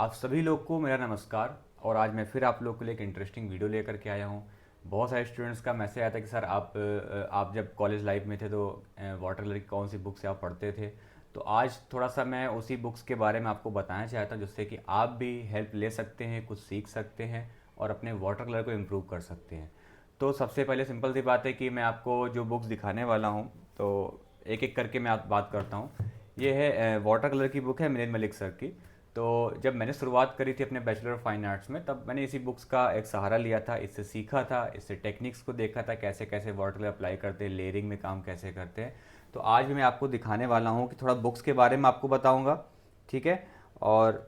आप सभी लोग को मेरा नमस्कार। और आज मैं फिर आप लोग के लिए एक इंटरेस्टिंग वीडियो लेकर के आया हूँ। बहुत सारे स्टूडेंट्स का मैसेज आया था कि सर आप जब कॉलेज लाइफ में थे तो वाटर कलर की कौन सी बुक से आप पढ़ते थे। तो आज थोड़ा सा मैं उसी बुक्स के बारे में आपको बताना चाहता हूँ जिससे कि आप भी हेल्प ले सकते हैं, कुछ सीख सकते हैं और अपने वाटर कलर को इम्प्रूव कर सकते हैं। तो सबसे पहले सिंपल सी बात है कि मैं आपको जो बुक्स दिखाने वाला हूँ तो एक एक करके मैं आप बात करता हूँ। ये है वाटर कलर की बुक है मिलिंद मलिक सर की। तो जब मैंने शुरुआत करी थी अपने बैचलर ऑफ फाइन आर्ट्स में तब मैंने इसी बुक्स का एक सहारा लिया था, इससे सीखा था, इससे टेक्निक्स को देखा था कैसे कैसे वाटर कलर अप्लाई करते हैं, लेयरिंग में काम कैसे करते हैं। तो आज भी मैं आपको दिखाने वाला हूँ कि थोड़ा बुक्स के बारे में आपको बताऊँगा, ठीक है। और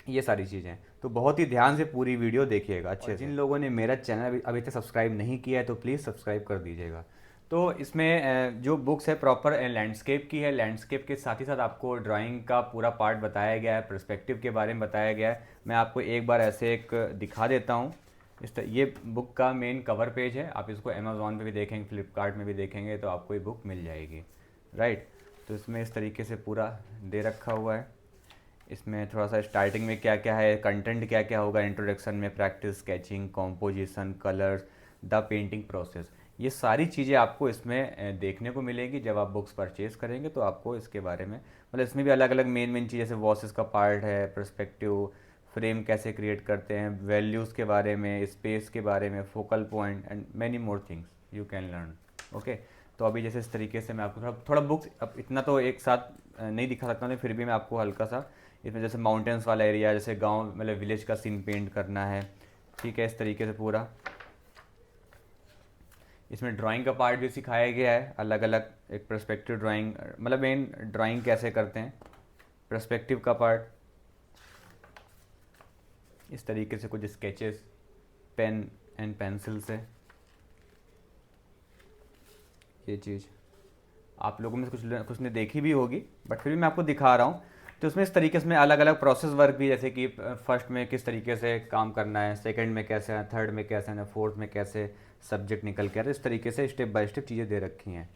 ये सारी चीज़ें तो बहुत ही ध्यान से पूरी वीडियो देखिएगा अच्छे से। जिन लोगों ने मेरा चैनल अभी तक सब्सक्राइब नहीं किया है तो प्लीज़ सब्सक्राइब कर दीजिएगा। तो इसमें जो बुक्स है प्रॉपर लैंडस्केप की है। लैंडस्केप के साथ ही साथ आपको ड्राइंग का पूरा पार्ट बताया गया है, पर्सपेक्टिव के बारे में बताया गया है। मैं आपको एक बार ऐसे एक दिखा देता हूँ। ये बुक का मेन कवर पेज है। आप इसको अमेज़ॉन पे भी देखेंगे, फ्लिपकार्ट में भी देखेंगे तो आपको ये बुक मिल जाएगी, राइट। तो इसमें इस तरीके से पूरा दे रखा हुआ है। इसमें थोड़ा सा स्टार्टिंग में क्या क्या है, कंटेंट क्या क्या होगा, इंट्रोडक्शन में practice, sketching, composition, colours, the painting process, ये सारी चीज़ें आपको इसमें देखने को मिलेगी। जब आप बुक्स परचेज करेंगे तो आपको इसके बारे में मतलब इसमें भी अलग अलग मेन मेन चीज़ जैसे वॉसेस का पार्ट है, पर्सपेक्टिव, फ्रेम कैसे क्रिएट करते हैं, वैल्यूज़ के बारे में, स्पेस के बारे में, focal point and many more things you can learn. Okay. तो अभी जैसे इस तरीके से मैं आपको थोड़ा थोड़ा बुक्स, अब इतना तो एक साथ नहीं दिखा सकता हूँ, फिर भी मैं आपको हल्का सा इसमें जैसे माउंटेन्स वाला एरिया, जैसे गांव मतलब विलेज का सीन पेंट करना है, ठीक है, इस तरीके से पूरा। इसमें ड्राइंग का पार्ट भी सिखाया गया है अलग अलग, एक पर्सपेक्टिव ड्राइंग मतलब मेन ड्राइंग कैसे करते हैं, पर्सपेक्टिव का पार्ट, इस तरीके से कुछ स्केचेस पेन एंड पेंसिल से। ये चीज़ आप लोगों में से कुछ ने देखी भी होगी बट फिर भी मैं आपको दिखा रहा हूँ। तो उसमें इस तरीके से अलग अलग प्रोसेस वर्क भी, जैसे कि फर्स्ट में किस तरीके से काम करना है, सेकंड में कैसे है, थर्ड में कैसे है, फोर्थ में कैसे सब्जेक्ट निकल के आ रहे, इस तरीके से स्टेप बाय स्टेप चीज़ें दे रखी हैं।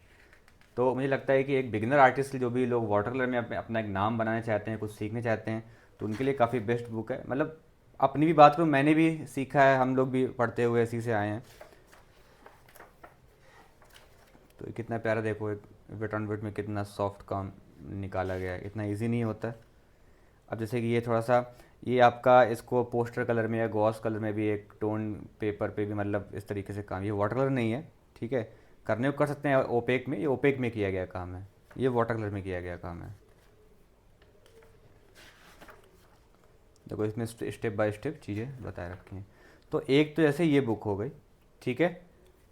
तो मुझे लगता है कि एक बिगिनर आर्टिस्ट जो भी लोग वाटर कलर में अपना एक नाम बनाना चाहते हैं, कुछ सीखने चाहते हैं, तो उनके लिए काफ़ी बेस्ट बुक है। मतलब अपनी भी बात करूँ, मैंने भी सीखा है, हम लोग भी पढ़ते हुए इसी से आए हैं। तो ये कितना प्यारा देखो, एक वेट ऑन वेट में कितना सॉफ्ट काम निकाला गया है, इतना इजी नहीं होता। अब जैसे कि ये थोड़ा सा, ये आपका इसको पोस्टर कलर में या गॉस कलर में भी एक टोन पेपर पे भी मतलब इस तरीके से काम, ये वाटर कलर नहीं है, ठीक है, करने को कर सकते हैं ओपेक में, ये ओपेक में किया गया काम है, ये वाटर कलर में किया गया काम है। देखो इसमें स्टेप बाय स्टेप चीज़ें बताए रखी हैं। तो एक तो जैसे ये बुक हो गई, ठीक है।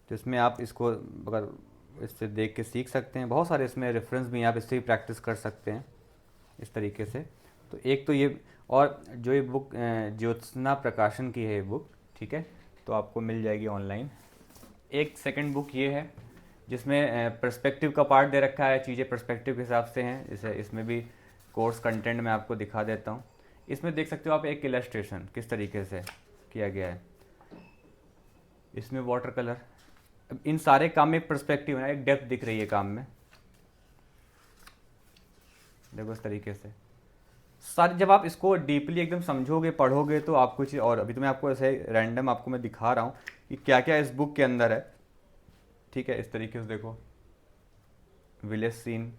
तो इसमें आप इसको अगर इससे देख के सीख सकते हैं, बहुत सारे इसमें रेफरेंस भी हैं, आप इससे भी प्रैक्टिस कर सकते हैं इस तरीके से। तो एक तो ये, और जो ये बुक ज्योत्सना प्रकाशन की है ये बुक, ठीक है, तो आपको मिल जाएगी ऑनलाइन। एक सेकंड बुक ये है जिसमें पर्सपेक्टिव का पार्ट दे रखा है, चीज़ें पर्सपेक्टिव के हिसाब से हैं, जैसे इसमें भी कोर्स कंटेंट मैं आपको दिखा देता हूँ। इसमें देख सकते हो आप एक इलस्ट्रेशन किस तरीके से किया गया है, इसमें वाटर कलर, अब इन सारे काम में एक पर्सपेक्टिव है, एक डेप्थ दिख रही है काम में, देखो इस तरीके से सारे। जब आप इसको डीपली एकदम समझोगे, पढ़ोगे तो आपको चीज़, और अभी तो मैं आपको ऐसे रैंडम आपको मैं दिखा रहा हूँ कि क्या क्या इस बुक के अंदर है, ठीक है। इस तरीके से देखो विलेज सीन,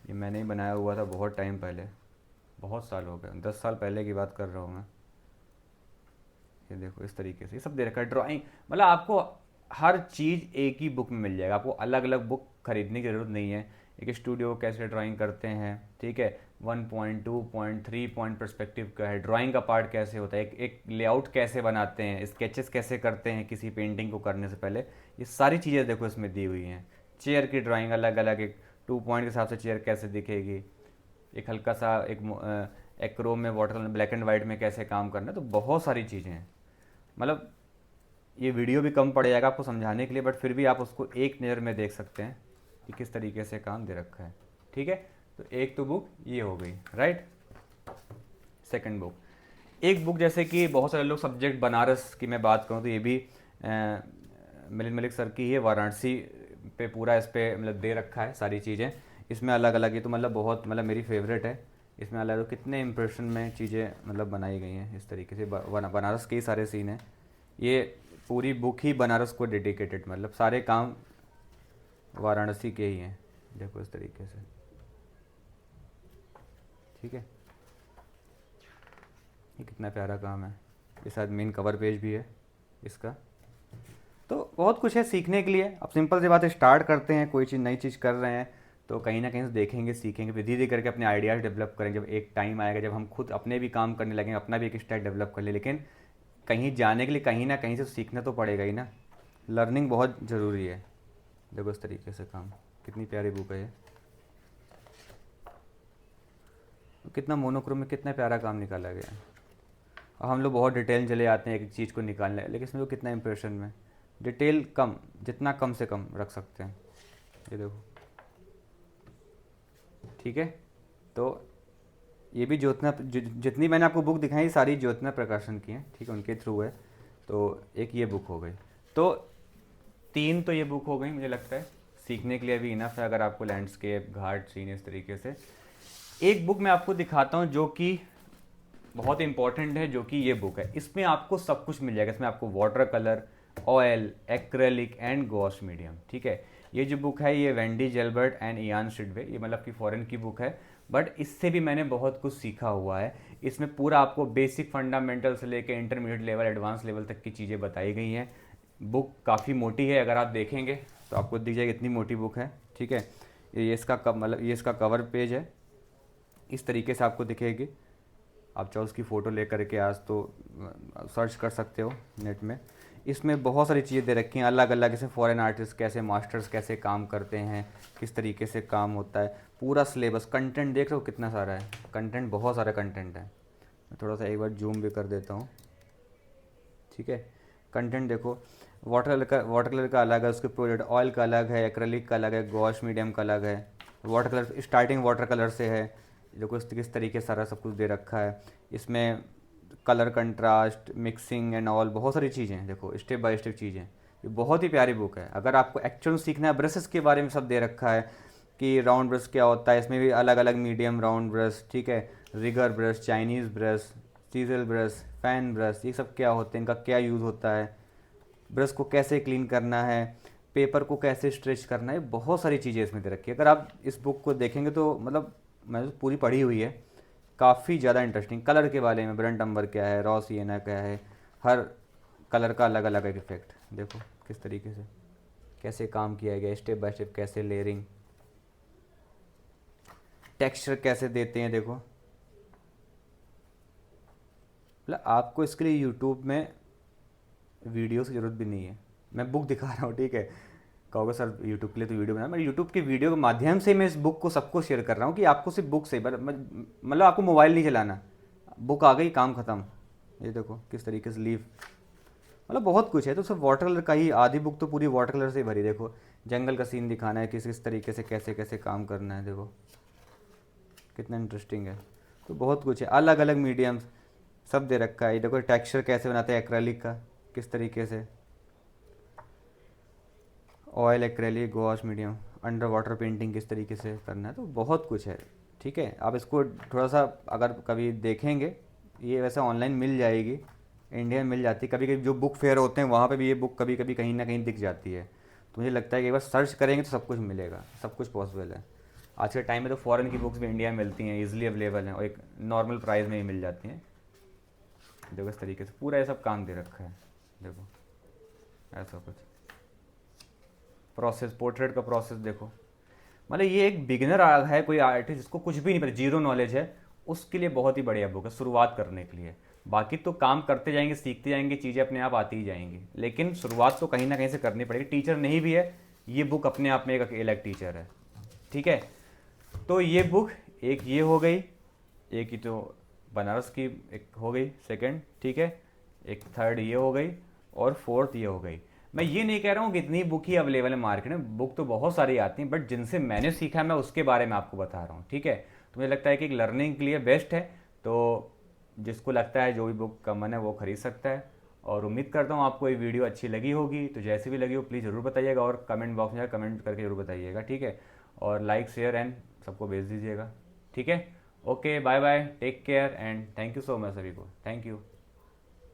ये मैंने ही बनाया हुआ था बहुत टाइम पहले, बहुत साल हो गए, 10 साल पहले की बात कर रहा हूँ मैं। ये देखो इस तरीके से ये सब दे रखा है, ड्राइंग, मतलब आपको हर चीज़ एक ही बुक में मिल जाएगा, आपको अलग अलग बुक खरीदने की ज़रूरत नहीं है। एक स्टूडियो कैसे ड्राइंग करते हैं, ठीक है, 1.2.3 पॉइंट पर्सपेक्टिव का है, ड्राइंग का पार्ट कैसे होता है, एक लेआउट कैसे बनाते हैं, स्केचेस कैसे करते हैं किसी पेंटिंग को करने से पहले, ये सारी चीज़ें देखो इसमें दी हुई हैं। चेयर की ड्राइंग अलग अलग, एक 2 पॉइंट के हिसाब से चेयर कैसे दिखेगी, एक हल्का सा एक रो में वाटर ब्लैक एंड वाइट में कैसे काम करना है, तो बहुत सारी चीज़ें हैं। मतलब ये वीडियो भी कम पड़ जाएगा आपको समझाने के लिए, बट फिर भी आप उसको एक नज़र में देख सकते हैं कि किस तरीके से काम दे रखा है, ठीक है। तो एक तो बुक ये हो गई, राइट। सेकंड बुक, एक बुक जैसे कि बहुत सारे लोग, सब्जेक्ट बनारस की मैं बात करूँ तो ये भी मिलिंद मलिक सर की ही है, वाराणसी पे पूरा इस पे मतलब दे रखा है सारी चीज़ें, इसमें अलग अलग, ये तो मतलब बहुत मतलब मेरी फेवरेट है। इसमें अलग अलग कितने इम्प्रेशन में चीज़ें मतलब बनाई गई हैं इस तरीके से। बनारस के ही सारे सीन हैं। ये पूरी बुक ही बनारस को डेडिकेटेड, मतलब सारे काम वाराणसी के ही हैं, देखो इस तरीके से। ठीक है, ये कितना प्यारा काम है। ये शायद मेन कवर पेज भी है इसका। तो बहुत कुछ है सीखने के लिए। अब सिंपल सी बात है, स्टार्ट करते हैं, कोई चीज़ नई चीज़ कर रहे हैं तो कहीं ना कहीं से देखेंगे, सीखेंगे, फिर धीरे धीरे करके अपने आइडियाज़ डेवलप करेंगे। जब एक टाइम आएगा जब हम खुद अपने भी काम करने लगेंगे, अपना भी एक स्टाइल डेवलप कर ले, लेकिन कहीं जाने के लिए कहीं ना कहीं से सीखना तो पड़ेगा ही ना। लर्निंग बहुत ज़रूरी है। देखो इस तरीके से काम, कितनी प्यारी बुक है ये। कितना मोनोक्रोम में कितना प्यारा काम निकाला गया है। अब हम लोग बहुत डिटेल चले आते हैं एक एक चीज़ को निकालने, लेकिन इसमें तो कितना इंप्रेशन में डिटेल कम, जितना कम से कम रख सकते हैं। ये देखो, ठीक है। तो ये भी ज्योत्ना, जितनी मैंने आपको बुक दिखाई सारी ज्योत्ना प्रकाशन की हैं, ठीक है, उनके थ्रू है। तो एक ये बुक हो गई, तो 3 तो ये बुक हो गई मुझे लगता है। सीखने के लिए भी इनफ है अगर आपको लैंडस्केप, घाट सीन इस तरीके से। एक बुक मैं आपको दिखाता हूँ जो कि बहुत इंपॉर्टेंट है, जो कि ये बुक है। इसमें आपको सब कुछ मिल जाएगा। इसमें आपको water colour, oil, acrylic and Gauss medium, ठीक है। ये जो बुक है ये वेंडी जेलबर्ट एंड इयान शिडवे, ये मतलब कि फॉरेन की बुक है, बट इससे भी मैंने बहुत कुछ सीखा हुआ है। इसमें पूरा आपको बेसिक फंडामेंटल से लेकर इंटरमीडिएट लेवल, एडवांस लेवल तक की चीज़ें बताई गई हैं। बुक काफ़ी मोटी है, अगर आप देखेंगे तो आपको दिख जाएगी इतनी मोटी बुक है, ठीक है। ये इसका मतलब ये इसका कवर पेज है, इस तरीके से आपको दिखेगी। आप चाहो उसकी फ़ोटो ले करके आज तो सर्च कर सकते हो नेट में। इसमें बहुत सारी चीज़ें दे रखी हैं अलग अलग, जैसे फॉरेन आर्टिस्ट कैसे, मास्टर्स कैसे काम करते हैं, किस तरीके से काम होता है, पूरा सिलेबस। कंटेंट देख रहे हो कितना सारा है, कंटेंट बहुत सारा कंटेंट है। मैं थोड़ा सा एक बार जूम भी कर देता हूँ, ठीक है। कंटेंट देखो, वाटर कलर का अलग है, उसके प्रोजेक्ट, ऑयल का अलग है, एक्रेलिक का अलग है, गॉश मीडियम का अलग है। Water colour starting water colour से है, देखो किस तरीके से सारा सब कुछ दे रखा है। इसमें colour contrast, mixing and all, बहुत सारी चीज़ें हैं, देखो स्टेप बाय स्टेप चीज़ें। ये बहुत ही प्यारी बुक है। अगर आपको एक्चुअल सीखना है, ब्रशेस के बारे में सब दे रखा है कि राउंड ब्रश क्या होता है, इसमें भी अलग अलग मीडियम राउंड ब्रश, ठीक है, rigour brush, Chinese brush, सीजल brush, fan brush, ये सब क्या होते हैं, इनका क्या यूज़ होता है, ब्रश को कैसे क्लीन करना है, पेपर को कैसे स्ट्रेच करना है, बहुत सारी चीज़ें इसमें दे रखी है। अगर आप इस बुक को देखेंगे तो मतलब मैंने तो पूरी पढ़ी हुई है, काफ़ी ज़्यादा इंटरेस्टिंग। कलर के बारे में, ब्रंट अम्बर क्या है, रॉ सिएना क्या है, हर कलर का अलग अलग इफेक्ट, देखो किस तरीके से कैसे काम किया गया, स्टेप बाय स्टेप कैसे लेयरिंग, टेक्सचर कैसे देते हैं, देखो। मतलब आपको इसके लिए यूट्यूब में वीडियो की ज़रूरत भी नहीं है। मैं बुक दिखा रहा हूँ, ठीक है, कहोगे सर यूट्यूब के लिए तो वीडियो बना। मैं यूट्यूब के वीडियो के माध्यम से मैं इस बुक को सबको शेयर कर रहा हूँ कि आपको सिर्फ बुक से मतलब आपको मोबाइल नहीं चलाना, बुक आ गई, काम ख़त्म। ये देखो किस तरीके से लीफ, मतलब बहुत कुछ है। तो सिर्फ वाटर कलर का ही, आधी बुक तो पूरी वाटर कलर से ही भरी। देखो जंगल का सीन दिखाना है, किस किस तरीके से कैसे कैसे काम करना है, देखो कितना इंटरेस्टिंग है। तो बहुत कुछ है, अलग अलग मीडियम्स सब दे रखा है। ये देखो टेक्सचर कैसे बनाते हैं एक्रेलिक का, किस तरीके से, oil, acrylic, gosh medium, under water painting किस तरीके से करना है, तो बहुत कुछ है, ठीक है। आप इसको थोड़ा सा अगर कभी देखेंगे, ये वैसे ऑनलाइन मिल जाएगी, इंडिया में मिल जाती है। कभी कभी जो बुक फेयर होते हैं वहाँ पे भी ये बुक कभी कभी कहीं ना कहीं दिख जाती है। तो मुझे लगता है कि एक बार सर्च करेंगे तो सब कुछ मिलेगा, सब कुछ पॉसिबल है। आज के टाइम में तो फॉरेन की बुक्स भी इंडिया में मिलती हैं, ईजिली अवेलेबल हैं और एक नॉर्मल प्राइस में ही मिल जाती हैं। देखो इस तरीके से पूरा ये सब काम दे रखा है, देखो ऐसा कुछ प्रोसेस, पोर्ट्रेट का प्रोसेस देखो। मतलब ये एक बिगिनर है, कोई आर्टिस्ट जिसको कुछ भी नहीं पता, जीरो नॉलेज है, उसके लिए बहुत ही बढ़िया बुक है शुरुआत करने के लिए। बाकी तो काम करते जाएंगे, सीखते जाएंगे, चीज़ें अपने आप आती ही जाएंगी, लेकिन शुरुआत तो कहीं ना कहीं से करनी पड़ेगी। टीचर नहीं भी है, ये बुक अपने आप में एक अकेला टीचर है, ठीक है। तो ये बुक एक ये हो गई, एक ही तो बनारस की एक हो गई सेकंड, ठीक है, एक थर्ड ये हो गई और फोर्थ ये हो गई। मैं ये नहीं कह रहा हूँ कि इतनी बुक ही अवेलेबल है मार्केट में, बुक तो बहुत सारी आती हैं, बट जिनसे मैंने सीखा मैं उसके बारे में आपको बता रहा हूँ, ठीक है। तो मुझे लगता है कि एक लर्निंग के लिए बेस्ट है। तो जिसको लगता है जो भी बुक का मन है वो खरीद सकता है। और उम्मीद करता हूँ आपको ये वीडियो अच्छी लगी होगी। तो जैसी भी लगी हो प्लीज़ ज़रूर बताइएगा और कमेंट बॉक्स में कमेंट करके ज़रूर बताइएगा, ठीक है। और लाइक, शेयर एंड सबको भेज दीजिएगा, ठीक है। Okay, bye bye, take care and thank you so much सभी को, थैंक यू।